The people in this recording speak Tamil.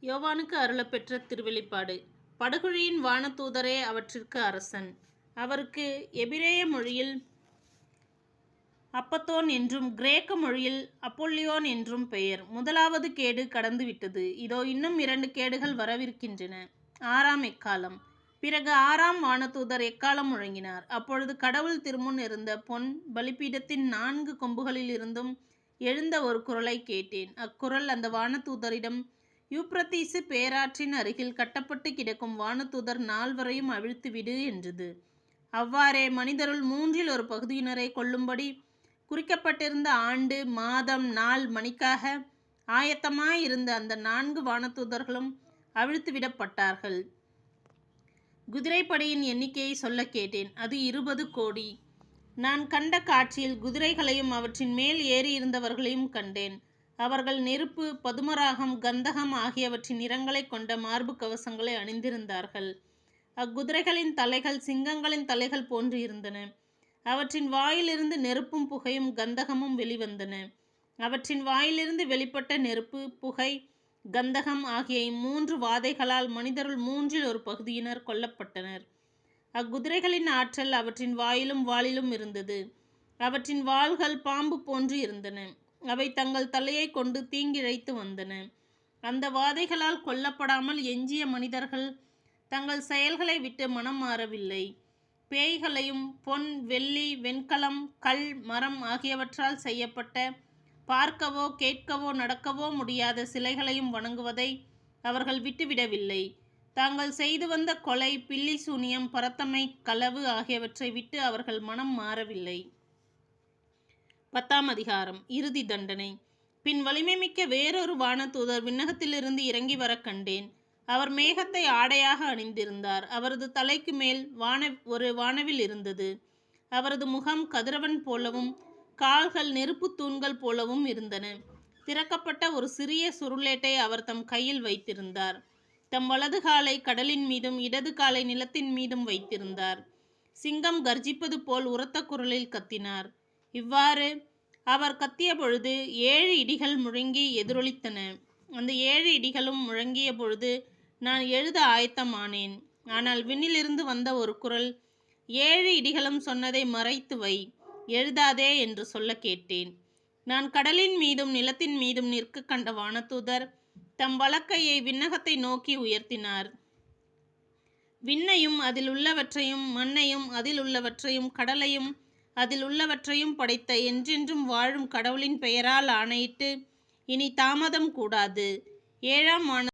யோவானுக்கு அருளப்பெற்ற திருவெளிப்பாடு. படுகுழியின் வானதூதரே அவற்றிற்கு அரசன். அவருக்கு எபிரேய மொழியில் அப்பத்தோன் என்றும் கிரேக்க மொழியில் அப்பொல்லியோன் என்றும் பெயர். முதலாவது கேடு கடந்துவிட்டது. இதோ இன்னும் 2 கேடுகள் வரவிருக்கின்றன. 6ஆம் எக்காலம். பிறகு 6ஆம் வானதூதர் எக்காலம் முழங்கினார். அப்பொழுது கடவுள் திருமுன் இருந்த பொன் பலிபீடத்தின் 4 கொம்புகளிலிருந்தும் எழுந்த ஒரு குரலை கேட்டேன். அக்குரல் அந்த வானதூதரிடம், யூப்ரத்தீசு பேராற்றின் அருகில் கட்டப்பட்டு கிடக்கும் வானதூதர் 4வரையும் அவிழ்த்துவிடு என்றது. அவ்வாறே மனிதருள் 1/3 ஒரு பகுதியினரை கொல்லும்படி குறிக்கப்பட்டிருந்த ஆண்டு, மாதம், நாள், மணிக்காக ஆயத்தமாயிருந்த அந்த 4 வானதூதர்களும் அவிழ்த்துவிடப்பட்டார்கள். குதிரைப்படையின் எண்ணிக்கையை சொல்ல கேட்டேன். அது 20 கோடி. நான் கண்ட காட்சியில் குதிரைகளையும் அவற்றின் மேல் ஏறியிருந்தவர்களையும் கண்டேன். அவர்கள் நெருப்பு, பதுமராகம், கந்தகம் ஆகியவற்றின் நிறங்களை கொண்ட மார்பு கவசங்களை அணிந்திருந்தார்கள். அக்குதிரைகளின் தலைகள் சிங்கங்களின் தலைகள் போன்று இருந்தன. அவற்றின் வாயிலிருந்து நெருப்பும் புகையும் கந்தகமும் வெளிவந்தன. அவற்றின் வாயிலிருந்து வெளிப்பட்ட நெருப்பு, புகை, கந்தகம் ஆகிய 3 வாதைகளால் மனிதருள் 1/3 ஒரு பகுதியினர் கொல்லப்பட்டனர். அக்குதிரைகளின் ஆற்றல் அவற்றின் வாயிலும் வாலிலும் இருந்தது. அவற்றின் வால்கள் பாம்பு போன்று இருந்தன. அவை தங்கள் தலையை கொண்டு தீங்கிழைத்து வந்தன. அந்த வாதைகளால் கொல்லப்படாமல் எஞ்சிய மனிதர்கள் தங்கள் செயல்களை விட்டு மனம் மாறவில்லை. பேய்களையும் பொன், வெள்ளி, வெண்கலம், கல், மரம் ஆகியவற்றால் செய்யப்பட்ட பார்க்கவோ கேட்கவோ நடக்கவோ முடியாத சிலைகளையும் வணங்குவதை அவர்கள் விட்டுவிடவில்லை. தாங்கள் செய்து வந்த கொலை, பில்லி சூனியம், பரத்தமை, களவு ஆகியவற்றை விட்டு அவர்கள் மனம் மாறவில்லை. 10ஆம் அதிகாரம். இறுதி தண்டனை. பின் வலிமைமிக்க வேறொரு வானதூதர் விண்ணகத்திலிருந்து இறங்கி வர கண்டேன். அவர் மேகத்தை ஆடையாக அணிந்திருந்தார். அவரது தலைக்கு மேல் ஒரு வானவில் இருந்தது. அவரது முகம் கதிரவன் போலவும் கால்கள் நெருப்பு தூண்கள் போலவும் இருந்தன. திறக்கப்பட்ட ஒரு சிறிய சுருளேட்டை அவர் தம் கையில் வைத்திருந்தார். தம் வலது காலை கடலின் மீதும் இடது காலை நிலத்தின் மீதும் வைத்திருந்தார். சிங்கம் கர்ஜிப்பது போல் உரத்த குரலில் கத்தினார். இவ்வாறு அவர் கத்திய பொழுது 7 இடிகள் முழங்கி எதிரொலித்தன. அந்த 7 இடிகளும் முழங்கிய பொழுது நான் எழுத ஆயத்தமானேன். ஆனால் விண்ணிலிருந்து வந்த ஒரு குரல், 7 இடிகளும் சொன்னதை மறைத்து வை, எழுதாதே என்று சொல்ல கேட்டேன். நான் கடலின் மீதும் நிலத்தின் மீதும் நிற்க கண்ட வானதூதர் தம் வலக்கையை விண்ணகத்தை நோக்கி உயர்த்தினார். விண்ணையும் அதில் உள்ளவற்றையும், மண்ணையும் அதில் உள்ளவற்றையும், கடலையும் அதில் உள்ளவற்றையும் படைத்த என்றென்றும் வாழும் கடவுளின் பெயரால் ஆணையிட்டு, இனி தாமதம் கூடாது. 7ஆம்